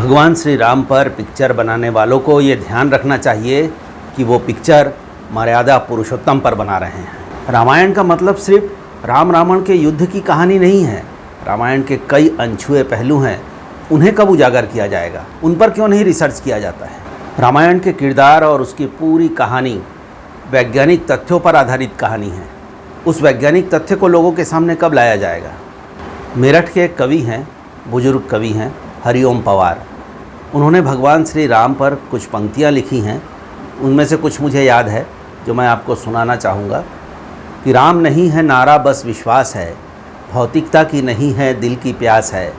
भगवान श्री राम पर पिक्चर बनाने वालों को ये ध्यान रखना चाहिए कि वो पिक्चर मर्यादा पुरुषोत्तम पर बना रहे हैं। रामायण का मतलब सिर्फ राम रावण के युद्ध की कहानी नहीं है। रामायण के कई अनछुए पहलू हैं, उन्हें कब उजागर किया जाएगा, उन पर क्यों नहीं रिसर्च किया जाता है। रामायण के किरदार और उसकी पूरी कहानी वैज्ञानिक तथ्यों पर आधारित कहानी है। उस वैज्ञानिक तथ्य को लोगों के सामने कब लाया जाएगा। मेरठ के कवि हैं, बुजुर्ग कवि हैं हरिओम पवार। उन्होंने भगवान श्री राम पर कुछ पंक्तियाँ लिखी हैं। उनमें से कुछ मुझे याद है जो मैं आपको सुनाना चाहूँगा कि राम नहीं है नारा बस विश्वास है, भौतिकता की नहीं है दिल की प्यास है।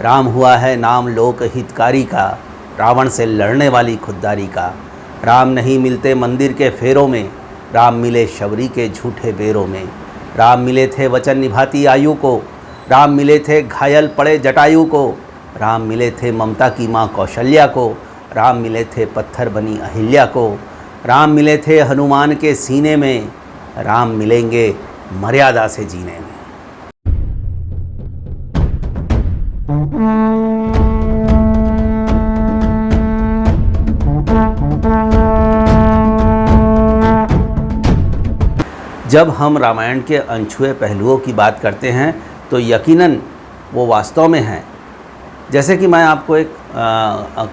राम हुआ है नाम लोक हितकारी का, रावण से लड़ने वाली खुददारी का। राम नहीं मिलते मंदिर के फेरों में, राम मिले शबरी के झूठे बेरों में। राम मिले थे वचन निभाती आयु को, राम मिले थे घायल पड़े जटायु को। राम मिले थे ममता की माँ कौशल्या को, राम मिले थे पत्थर बनी अहिल्या को। राम मिले थे हनुमान के सीने में, राम मिलेंगे मर्यादा से जीने में। जब हम रामायण के अनछुए पहलुओं की बात करते हैं तो यकीनन वो वास्तव में हैं। जैसे कि मैं आपको एक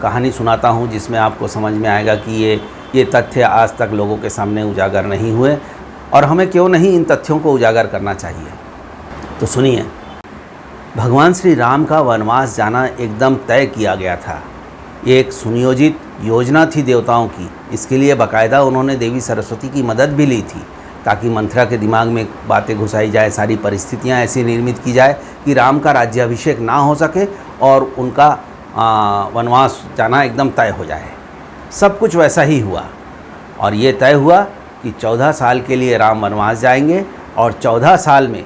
कहानी सुनाता हूँ जिसमें आपको समझ में आएगा कि ये तथ्य आज तक लोगों के सामने उजागर नहीं हुए और हमें क्यों नहीं इन तथ्यों को उजागर करना चाहिए। तो सुनिए, भगवान श्री राम का वनवास जाना एकदम तय किया गया था। ये एक सुनियोजित योजना थी देवताओं की। इसके लिए बाकायदा उन्होंने देवी सरस्वती की मदद भी ली थी ताकि मंथरा के दिमाग में बातें घुसाई जाए, सारी परिस्थितियां ऐसी निर्मित की जाए कि राम का राज्याभिषेक ना हो सके और उनका वनवास जाना एकदम तय हो जाए। सब कुछ वैसा ही हुआ और ये तय हुआ कि 14 साल के लिए राम वनवास जाएंगे और 14 साल में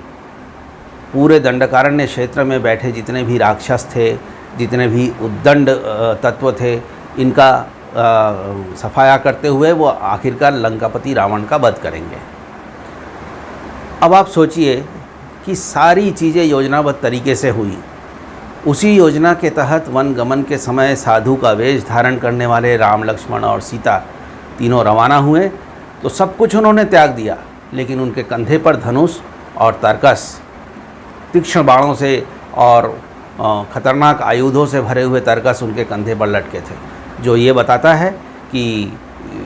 पूरे दंडकारण्य क्षेत्र में बैठे जितने भी राक्षस थे, जितने भी उद्दंड तत्व थे, इनका सफाया करते हुए वो आखिरकार लंकापति रावण का वध करेंगे। अब आप सोचिए कि सारी चीज़ें योजनाबद्ध तरीके से हुई। उसी योजना के तहत वन गमन के समय साधु का वेश धारण करने वाले राम, लक्ष्मण और सीता तीनों रवाना हुए तो सब कुछ उन्होंने त्याग दिया, लेकिन उनके कंधे पर धनुष और तरकस, तीक्ष्ण बाणों से और खतरनाक आयुधों से भरे हुए तरकस उनके कंधे पर लटके थे, जो ये बताता है कि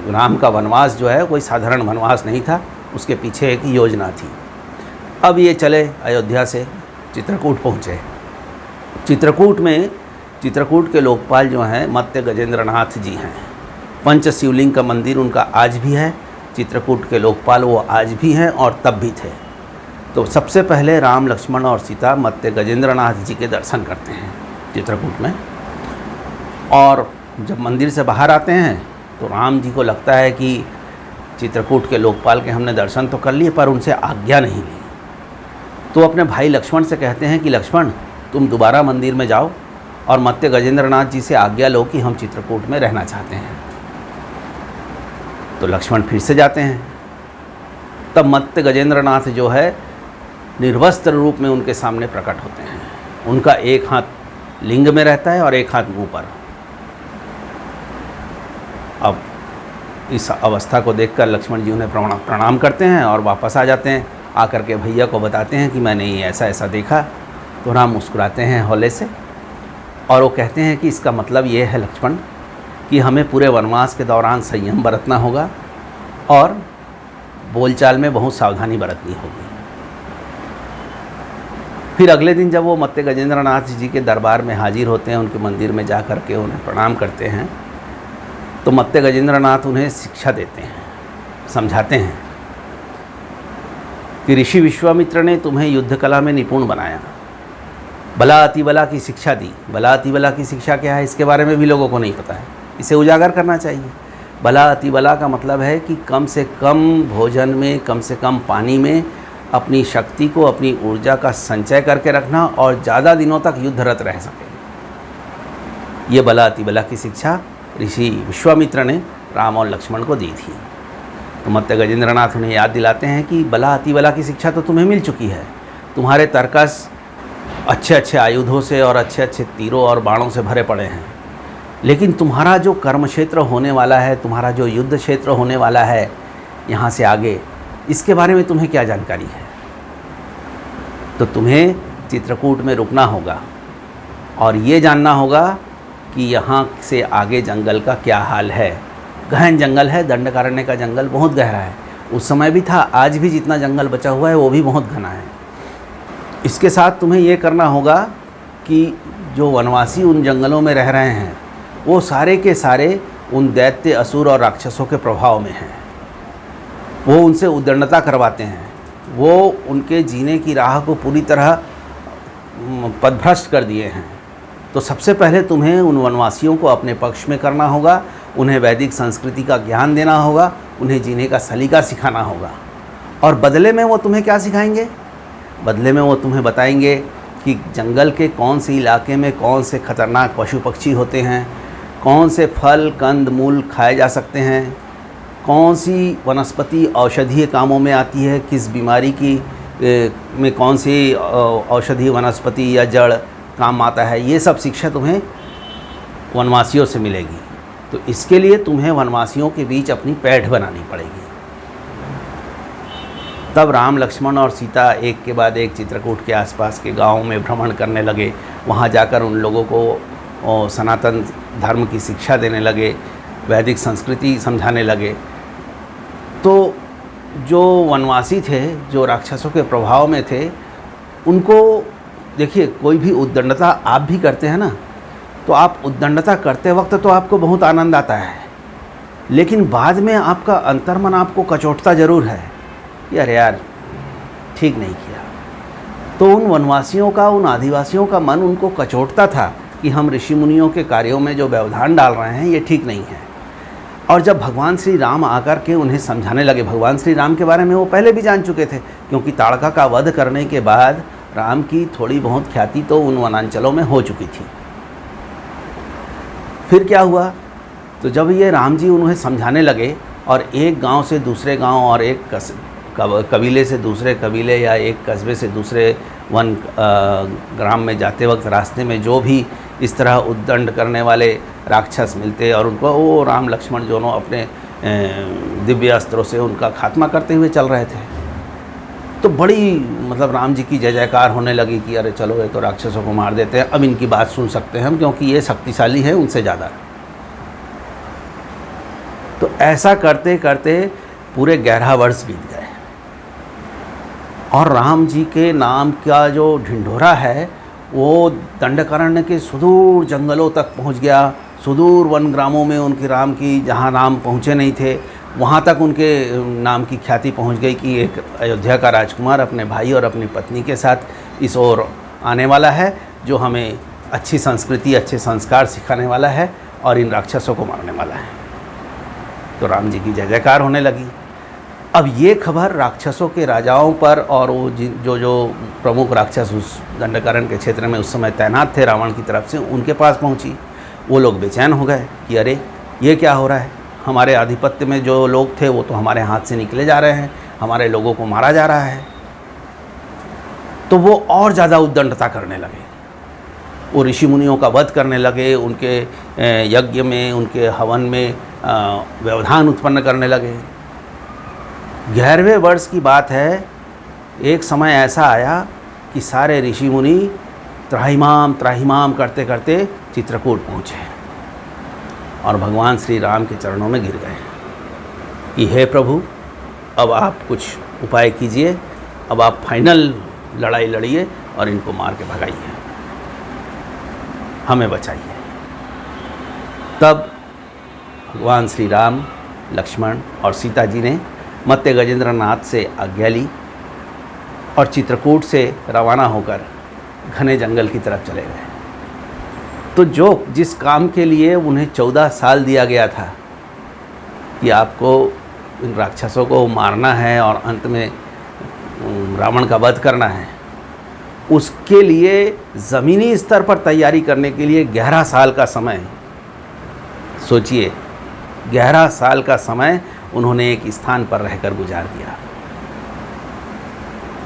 राम का वनवास जो है कोई साधारण वनवास नहीं था, उसके पीछे एक योजना थी। अब ये चले अयोध्या से चित्रकूट पहुँचे। चित्रकूट के लोकपाल जो हैं मत्स्य गजेंद्र नाथ जी हैं। पंच शिवलिंग का मंदिर उनका आज भी है। चित्रकूट के लोकपाल वो आज भी हैं और तब भी थे। तो सबसे पहले राम, लक्ष्मण और सीता मत्स्य गजेंद्र नाथ जी के दर्शन करते हैं चित्रकूट में। और जब मंदिर से बाहर आते हैं तो राम जी को लगता है कि चित्रकूट के लोकपाल के हमने दर्शन तो कर लिए पर उनसे आज्ञा नहीं ली। तो अपने भाई लक्ष्मण से कहते हैं कि लक्ष्मण, तुम दोबारा मंदिर में जाओ और मत्स्य गजेंद्र नाथ जी से आज्ञा लो कि हम चित्रकूट में रहना चाहते हैं। तो लक्ष्मण फिर से जाते हैं। तब मत्स्य गजेंद्र नाथ जो है निर्वस्त्र रूप में उनके सामने प्रकट होते हैं। उनका एक हाथ लिंग में रहता है और एक हाथ मुंह पर। अब इस अवस्था को देखकर लक्ष्मण जी उन्हें प्रणाम करते हैं और वापस आ जाते हैं। आकर के भैया को बताते हैं कि मैंने ये ऐसा ऐसा देखा। तो राम मुस्कुराते हैं हौले से और वो कहते हैं कि इसका मतलब ये है लक्ष्मण कि हमें पूरे वनवास के दौरान संयम बरतना होगा और बोलचाल में बहुत सावधानी बरतनी होगी। फिर अगले दिन जब वो मत्स्य गजेंद्र नाथ जी के दरबार में हाजिर होते हैं, उनके मंदिर में जा कर के उन्हें प्रणाम करते हैं, तो मत्स्य गजेंद्र नाथ उन्हें शिक्षा देते हैं, समझाते हैं कि ऋषि विश्वामित्र ने तुम्हें युद्ध कला में निपुण बनाया, बला अतिबला की शिक्षा दी। बला अतिबला की शिक्षा क्या है, इसके बारे में भी लोगों को नहीं पता है, इसे उजागर करना चाहिए। बला अतिबला का मतलब है कि कम से कम भोजन में, कम से कम पानी में अपनी शक्ति को, अपनी ऊर्जा का संचय करके रखना और ज़्यादा दिनों तक युद्धरत रह सके। ये बला अतिबला की शिक्षा ऋषि विश्वामित्र ने राम और लक्ष्मण को दी थी। तो मत्स्य गजेंद्र नाथ उन्हें याद दिलाते हैं कि बला अतिबला की शिक्षा तो तुम्हें मिल चुकी है। तुम्हारे तरकस अच्छे अच्छे आयुधों से और अच्छे अच्छे तीरों और बाणों से भरे पड़े हैं। लेकिन तुम्हारा जो कर्म क्षेत्र होने वाला है, तुम्हारा जो युद्ध क्षेत्र होने वाला है यहाँ से आगे, इसके बारे में तुम्हें क्या जानकारी है? तो तुम्हें चित्रकूट में रुकना होगा और ये जानना होगा कि यहाँ से आगे जंगल का क्या हाल है। गहन जंगल है, दंडकारण्य का जंगल बहुत गहरा है, उस समय भी था, आज भी जितना जंगल बचा हुआ है वो भी बहुत घना है। इसके साथ तुम्हें ये करना होगा कि जो वनवासी उन जंगलों में रह रहे हैं वो सारे के सारे उन दैत्य, असुर और राक्षसों के प्रभाव में हैं। वो उनसे उद्दंडता करवाते हैं, वो उनके जीने की राह को पूरी तरह पथभ्रष्ट कर दिए हैं। तो सबसे पहले तुम्हें उन वनवासियों को अपने पक्ष में करना होगा, उन्हें वैदिक संस्कृति का ज्ञान देना होगा, उन्हें जीने का सलीका सिखाना होगा। और बदले में वो तुम्हें क्या सिखाएंगे? बदले में वो तुम्हें बताएंगे कि जंगल के कौन से इलाके में कौन से खतरनाक पशु पक्षी होते हैं, कौन से फल कंद मूल खाए जा सकते हैं, कौन सी वनस्पति औषधीय कामों में आती है, किस बीमारी की में कौन सी औषधीय वनस्पति या जड़ काम आता है। ये सब शिक्षा तुम्हें वनवासियों से मिलेगी। तो इसके लिए तुम्हें वनवासियों के बीच अपनी पैठ बनानी पड़ेगी। तब राम, लक्ष्मण और सीता एक के बाद एक चित्रकूट के आसपास के गांवों में भ्रमण करने लगे। वहां जाकर उन लोगों को सनातन धर्म की शिक्षा देने लगे, वैदिक संस्कृति समझाने लगे। तो जो वनवासी थे, जो राक्षसों के प्रभाव में थे, उनको देखिए, कोई भी उद्दंडता आप भी करते हैं ना, तो आप उद्दंडता करते वक्त तो आपको बहुत आनंद आता है, लेकिन बाद में आपका अंतर्मन आपको कचोटता ज़रूर है कि अरे यार ठीक नहीं किया। तो उन वनवासियों का, उन आदिवासियों का मन उनको कचोटता था कि हम ऋषि मुनियों के कार्यों में जो व्यवधान डाल रहे हैं ये ठीक नहीं है। और जब भगवान श्री राम आकर के उन्हें समझाने लगे, भगवान श्री राम के बारे में वो पहले भी जान चुके थे, क्योंकि ताड़का का वध करने के बाद राम की थोड़ी बहुत ख्याति तो उन वनांचलों में हो चुकी थी। फिर क्या हुआ? तो जब ये राम जी उन्हें समझाने लगे और एक गांव से दूसरे गांव और एक कबीले से दूसरे कबीले या एक कस्बे से दूसरे वन ग्राम में जाते वक्त रास्ते में जो भी इस तरह उद्दंड करने वाले राक्षस मिलते और उनको वो राम लक्ष्मण दोनों अपने दिव्य अस्त्रों से उनका खात्मा करते हुए चल रहे थे। तो बड़ी मतलब राम जी की जय जयकार होने लगी कि अरे चलो ये तो राक्षसों को मार देते हैं, अब इनकी बात सुन सकते हैं हम, क्योंकि ये शक्तिशाली है उनसे ज़्यादा। तो ऐसा करते करते पूरे 11 वर्ष बीत गए और राम जी के नाम का जो ढिंढोरा है वो दंडकारण्य के सुदूर जंगलों तक पहुंच गया। सुदूर वन ग्रामों में उनके राम की, जहां राम पहुंचे नहीं थे वहां तक उनके नाम की ख्याति पहुंच गई कि एक अयोध्या का राजकुमार अपने भाई और अपनी पत्नी के साथ इस ओर आने वाला है, जो हमें अच्छी संस्कृति, अच्छे संस्कार सिखाने वाला है और इन राक्षसों को मारने वाला है। तो राम जी की जय जयकार होने लगी। अब ये खबर राक्षसों के राजाओं पर और वो जो प्रमुख राक्षस उस दंडकारण्य के क्षेत्र में उस समय तैनात थे रावण की तरफ से, उनके पास पहुंची। वो लोग बेचैन हो गए कि अरे ये क्या हो रहा है, हमारे आधिपत्य में जो लोग थे वो तो हमारे हाथ से निकले जा रहे हैं, हमारे लोगों को मारा जा रहा है। तो वो और ज़्यादा उद्दंडता करने लगे, वो ऋषि मुनियों का वध करने लगे, उनके यज्ञ में, उनके हवन में व्यवधान उत्पन्न करने लगे। 11वें वर्ष की बात है, एक समय ऐसा आया कि सारे ऋषि मुनि त्राहिमाम त्राहिमाम करते करते चित्रकूट पहुँचे और भगवान श्री राम के चरणों में गिर गए कि हे प्रभु, अब आप कुछ उपाय कीजिए, अब आप फाइनल लड़ाई लड़िए और इनको मार के भगाइए, हमें बचाइए। तब भगवान श्री राम, लक्ष्मण और सीता जी ने मत्स्य गजेंद्र नाथ से आज्ञा ली और चित्रकूट से रवाना होकर घने जंगल की तरफ चले गए। तो जिस काम के लिए उन्हें 14 साल दिया गया था कि आपको इन राक्षसों को मारना है और अंत में रावण का वध करना है, उसके लिए ज़मीनी स्तर पर तैयारी करने के लिए 11 साल का समय, सोचिए 11 साल का समय उन्होंने एक स्थान पर रहकर गुजार दिया।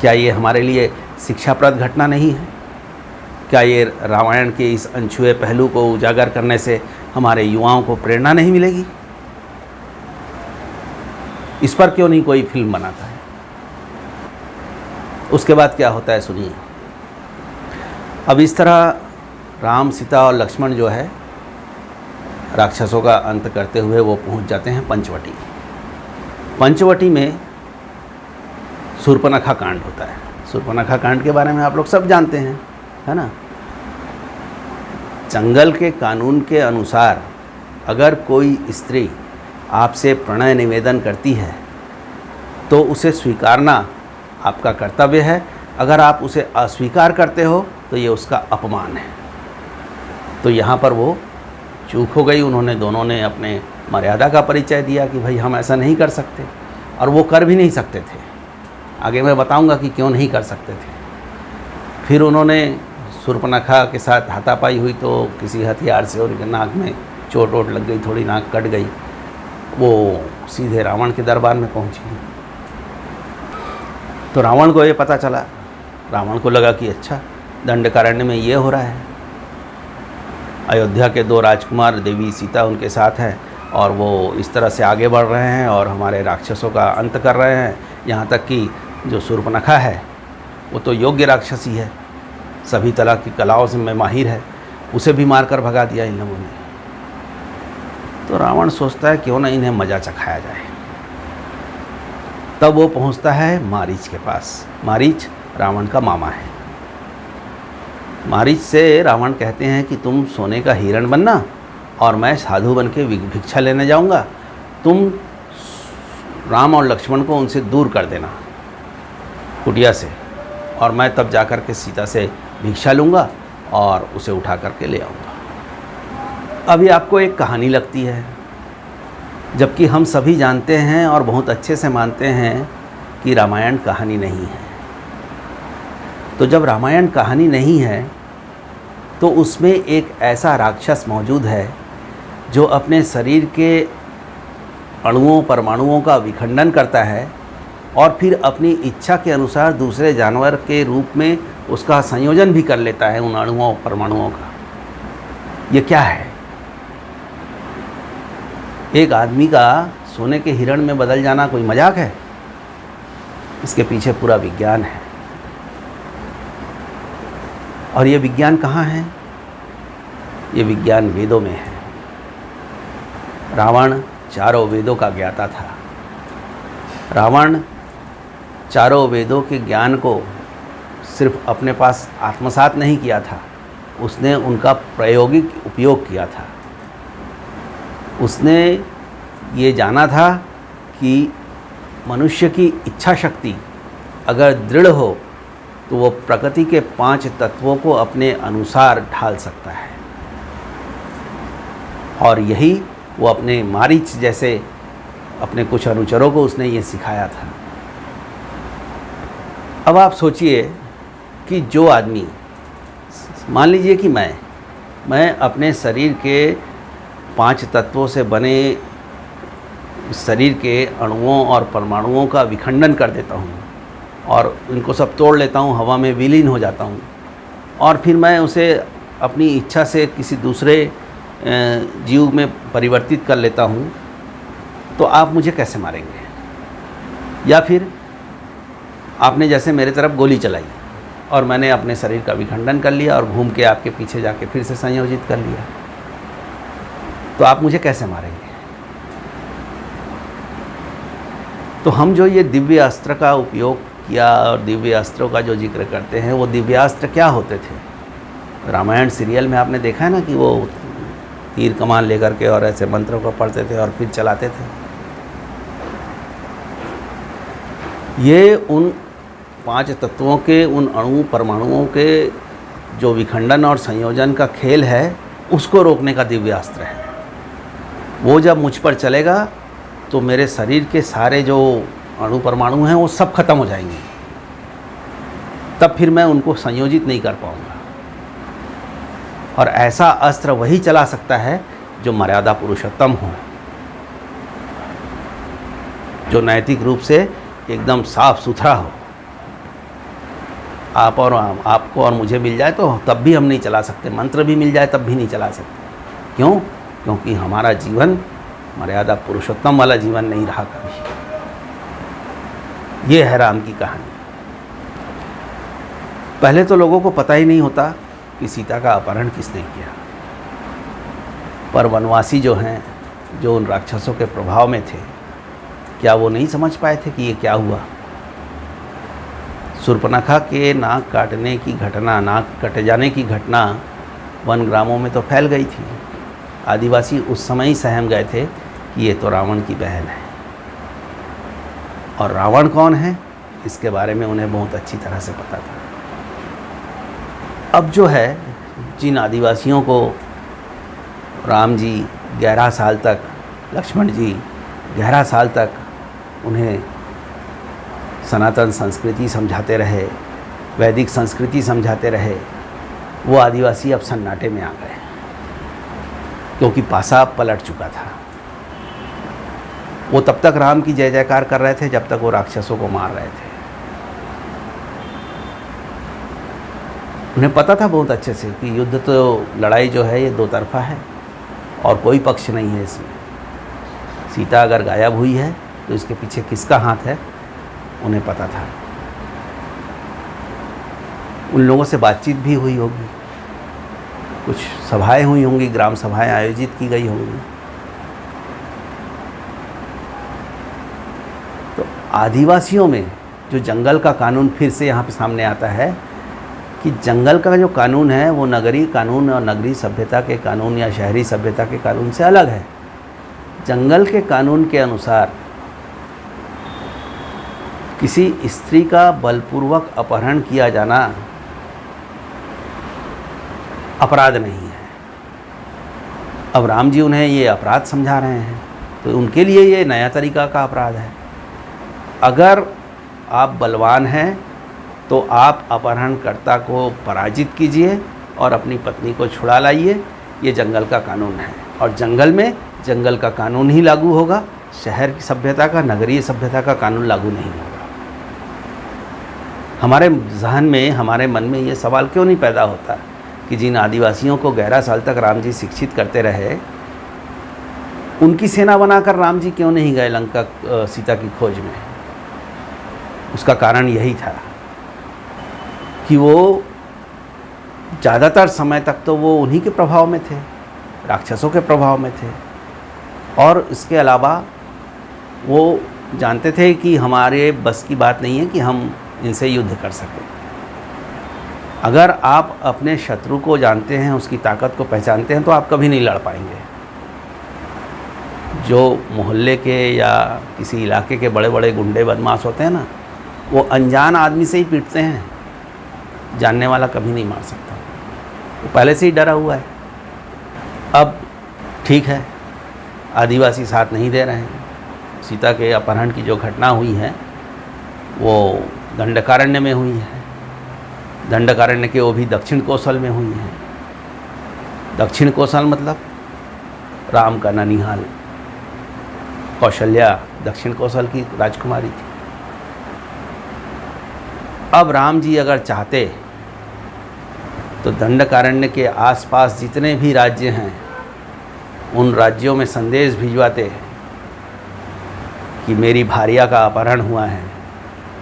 क्या ये हमारे लिए शिक्षाप्रद घटना नहीं है? क्या ये रामायण के इस अनछुए पहलू को उजागर करने से हमारे युवाओं को प्रेरणा नहीं मिलेगी? इस पर क्यों नहीं कोई फिल्म बनाता है? उसके बाद क्या होता है सुनिए। अब इस तरह राम, सीता और लक्ष्मण जो है राक्षसों का अंत करते हुए वो पहुंच जाते हैं पंचवटी। पंचवटी में शूर्पणखा कांड होता है। शूर्पणखा कांड के बारे में आप लोग सब जानते हैं, है ना। जंगल के कानून के अनुसार अगर कोई स्त्री आपसे प्रणय निवेदन करती है तो उसे स्वीकारना आपका कर्तव्य है। अगर आप उसे अस्वीकार करते हो तो ये उसका अपमान है। तो यहाँ पर वो चूक हो गई। उन्होंने दोनों ने अपने मर्यादा का परिचय दिया कि भाई हम ऐसा नहीं कर सकते, और वो कर भी नहीं सकते थे। आगे मैं बताऊंगा कि क्यों नहीं कर सकते थे। फिर उन्होंने शूर्पणखा के साथ हाथापाई हुई तो किसी हथियार से उनके नाक में चोट वोट लग गई, थोड़ी नाक कट गई। वो सीधे रावण के दरबार में पहुंची। तो रावण को ये पता चला। रावण को लगा कि अच्छा, दंडकारण्य में ये हो रहा है। अयोध्या के 2 राजकुमार, देवी सीता उनके साथ हैं, और वो इस तरह से आगे बढ़ रहे हैं और हमारे राक्षसों का अंत कर रहे हैं। यहाँ तक कि जो शूर्पणखा है वो तो योग्य राक्षसी है, सभी तरह की कलाओं से में माहिर है, उसे भी मारकर भगा दिया इन लोगों ने। तो रावण सोचता है क्यों ना इन्हें मज़ा चखाया जाए। तब वो पहुँचता है मारीच के पास। मारीच रावण का मामा है। मारीच से रावण कहते हैं कि तुम सोने का हिरण बनना और मैं साधु बन के भिक्षा लेने जाऊंगा। तुम राम और लक्ष्मण को उनसे दूर कर देना कुटिया से, और मैं तब जाकर के सीता से भिक्षा लूँगा और उसे उठा करके ले आऊँगा। अभी आपको एक कहानी लगती है, जबकि हम सभी जानते हैं और बहुत अच्छे से मानते हैं कि रामायण कहानी नहीं है। तो जब रामायण कहानी नहीं है तो उसमें एक ऐसा राक्षस मौजूद है जो अपने शरीर के अणुओं, परमाणुओं का विखंडन करता है और फिर अपनी इच्छा के अनुसार दूसरे जानवर के रूप में उसका संयोजन भी कर लेता है उन अणुओं, परमाणुओं का। ये क्या है? एक आदमी का सोने के हिरण में बदल जाना कोई मजाक है? इसके पीछे पूरा विज्ञान है। और ये विज्ञान कहाँ है? ये विज्ञान वेदों में है। रावण चारों वेदों का ज्ञाता था। रावण चारों वेदों के ज्ञान को सिर्फ अपने पास आत्मसात नहीं किया था, उसने उनका प्रायोगिक उपयोग किया था। उसने ये जाना था कि मनुष्य की इच्छा शक्ति अगर दृढ़ हो तो वो प्रकृति के 5 तत्वों को अपने अनुसार ढाल सकता है। और यही वो अपने मारीच जैसे अपने कुछ अनुचरों को उसने ये सिखाया था। अब आप सोचिए कि जो आदमी, मान लीजिए कि मैं अपने शरीर के 5 तत्वों से बने शरीर के अणुओं और परमाणुओं का विखंडन कर देता हूँ और इनको सब तोड़ लेता हूँ, हवा में विलीन हो जाता हूँ, और फिर मैं उसे अपनी इच्छा से किसी दूसरे जीव में परिवर्तित कर लेता हूँ, तो आप मुझे कैसे मारेंगे? या फिर आपने जैसे मेरे तरफ गोली चलाई और मैंने अपने शरीर का विखंडन कर लिया और घूम के आपके पीछे जाके फिर से संयोजित कर लिया, तो आप मुझे कैसे मारेंगे? तो हम जो ये दिव्य अस्त्र का उपयोग किया और दिव्य अस्त्रों का जो जिक्र करते हैं, वो दिव्य अस्त्र क्या होते थे? रामायण सीरियल में आपने देखा है ना कि वो तीर कमान लेकर के और ऐसे मंत्रों को पढ़ते थे और फिर चलाते थे। ये उन 5 तत्वों के, उन अणु परमाणुओं के जो विखंडन और संयोजन का खेल है, उसको रोकने का दिव्य अस्त्र है। वो जब मुझ पर चलेगा तो मेरे शरीर के सारे जो अणु परमाणु हैं वो सब खत्म हो जाएंगे, तब फिर मैं उनको संयोजित नहीं कर पाऊंगा। और ऐसा अस्त्र वही चला सकता है जो मर्यादा पुरुषोत्तम हो, जो नैतिक रूप से एकदम साफ सुथरा हो। आपको और मुझे मिल जाए तो तब भी हम नहीं चला सकते, मंत्र भी मिल जाए तब भी नहीं चला सकते। क्यों? क्योंकि हमारा जीवन मर्यादा पुरुषोत्तम वाला जीवन नहीं रहा कभी। ये है राम की कहानी। पहले तो लोगों को पता ही नहीं होता कि सीता का अपहरण किसने किया, पर वनवासी जो हैं, जो उन राक्षसों के प्रभाव में थे, क्या वो नहीं समझ पाए थे कि ये क्या हुआ? शूर्पणखा के नाक काटने की घटना, नाक कट जाने की घटना वन ग्रामों में तो फैल गई थी। आदिवासी उस समय ही सहम गए थे कि ये तो रावण की बहन है। और रावण कौन है, इसके बारे में उन्हें बहुत अच्छी तरह से पता था। अब जो है, जिन आदिवासियों को राम जी 11 साल तक, लक्ष्मण जी 11 साल तक उन्हें सनातन संस्कृति समझाते रहे, वैदिक संस्कृति समझाते रहे, वो आदिवासी अब सन्नाटे में आ गए, क्योंकि पासा पलट चुका था। वो तब तक राम की जय जयकार कर रहे थे जब तक वो राक्षसों को मार रहे थे। उन्हें पता था बहुत अच्छे से कि युद्ध तो, लड़ाई जो है ये दो तरफा है और कोई पक्ष नहीं है इसमें। सीता अगर गायब हुई है तो इसके पीछे किसका हाथ है, उन्हें पता था। उन लोगों से बातचीत भी हुई होगी, कुछ सभाएं हुई होंगी, ग्राम सभाएं आयोजित की गई होंगी। तो आदिवासियों में जो जंगल का कानून फिर से यहाँ पे सामने आता है कि जंगल का जो कानून है वो नगरीय कानून और नगरीय सभ्यता के कानून या शहरी सभ्यता के कानून से अलग है। जंगल के कानून के अनुसार किसी स्त्री का बलपूर्वक अपहरण किया जाना अपराध नहीं है। अब राम जी उन्हें ये अपराध समझा रहे हैं, तो उनके लिए ये नया तरीका का अपराध है। अगर आप बलवान हैं तो आप अपहरणकर्ता को पराजित कीजिए और अपनी पत्नी को छुड़ा लाइए, ये जंगल का कानून है। और जंगल में जंगल का कानून ही लागू होगा, शहर की सभ्यता का, नगरीय सभ्यता का कानून लागू नहीं होगा। हमारे जहन में, हमारे मन में ये सवाल क्यों नहीं पैदा होता कि जिन आदिवासियों को 11 साल तक राम जी शिक्षित करते रहे, उनकी सेना बनाकर राम जी क्यों नहीं गए लंका सीता की खोज में? उसका कारण यही था कि वो ज़्यादातर समय तक तो वो उन्हीं के प्रभाव में थे, राक्षसों के प्रभाव में थे। और इसके अलावा वो जानते थे कि हमारे बस की बात नहीं है कि हम इनसे युद्ध कर सकें। अगर आप अपने शत्रु को जानते हैं, उसकी ताकत को पहचानते हैं, तो आप कभी नहीं लड़ पाएंगे। जो मोहल्ले के या किसी इलाके के बड़े बड़े गुंडे बदमाश होते हैं ना, वो अनजान आदमी से ही पीटते हैं, जानने वाला कभी नहीं मार सकता। वो पहले से ही डरा हुआ है। अब ठीक है, आदिवासी साथ नहीं दे रहे हैं। सीता के अपहरण की जो घटना हुई है वो दंडकारण्य में हुई है। दंडकारण्य के वो भी दक्षिण कौशल में हुई है। दक्षिण कौशल मतलब राम का ननिहाल। कौशल्या दक्षिण कौशल की राजकुमारी थी। अब राम जी अगर चाहते तो दंडकारण्य के आसपास जितने भी राज्य हैं, उन राज्यों में संदेश भिजवाते कि मेरी भार्या का अपहरण हुआ है,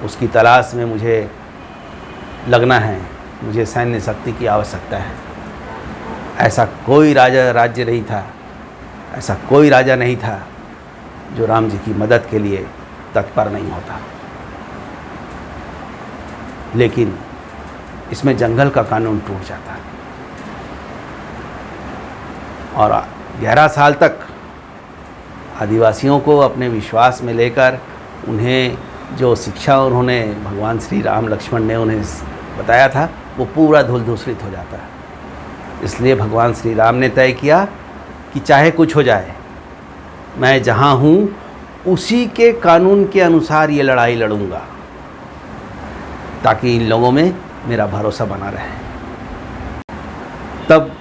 उसकी तलाश में मुझे लगना है, मुझे सैन्य शक्ति की आवश्यकता है। ऐसा कोई राज्य नहीं था, ऐसा कोई राजा नहीं था जो राम जी की मदद के लिए तत्पर नहीं होता। लेकिन इसमें जंगल का कानून टूट जाता है। और 11 साल तक आदिवासियों को अपने विश्वास में लेकर उन्हें जो शिक्षा उन्होंने भगवान श्री राम लक्ष्मण ने उन्हें बताया था, वो पूरा धूल-धूसरित हो जाता है। इसलिए भगवान श्री राम ने तय किया कि चाहे कुछ हो जाए, मैं जहाँ हूँ उसी के कानून के अनुसार ये लड़ाई लड़ूंगा, ताकि इन लोगों में मेरा भरोसा बना रहे। तब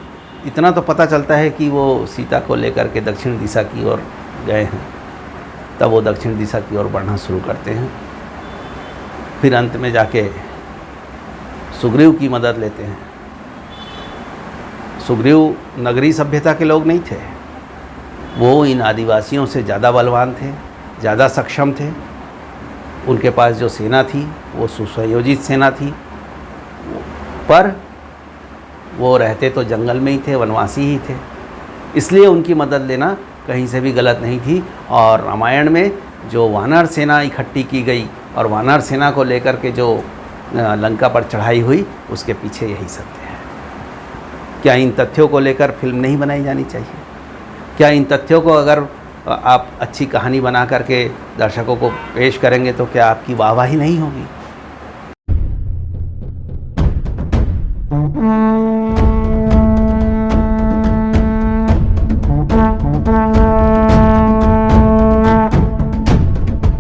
इतना तो पता चलता है कि वो सीता को लेकर के दक्षिण दिशा की ओर गए हैं। तब वो दक्षिण दिशा की ओर बढ़ना शुरू करते हैं। फिर अंत में जाके सुग्रीव की मदद लेते हैं। सुग्रीव नगरी सभ्यता के लोग नहीं थे, वो इन आदिवासियों से ज़्यादा बलवान थे, ज़्यादा सक्षम थे। उनके पास जो सेना थी वो सुसंयोजित सेना थी, पर वो रहते तो जंगल में ही थे, वनवासी ही थे, इसलिए उनकी मदद लेना कहीं से भी गलत नहीं थी। और रामायण में जो वानर सेना इकट्ठी की गई और वानर सेना को लेकर के जो लंका पर चढ़ाई हुई, उसके पीछे यही सत्य है। क्या इन तथ्यों को लेकर फिल्म नहीं बनाई जानी चाहिए? क्या इन तथ्यों को अगर आप अच्छी कहानी बना करके दर्शकों को पेश करेंगे तो क्या आपकी वाहवाही नहीं होगी?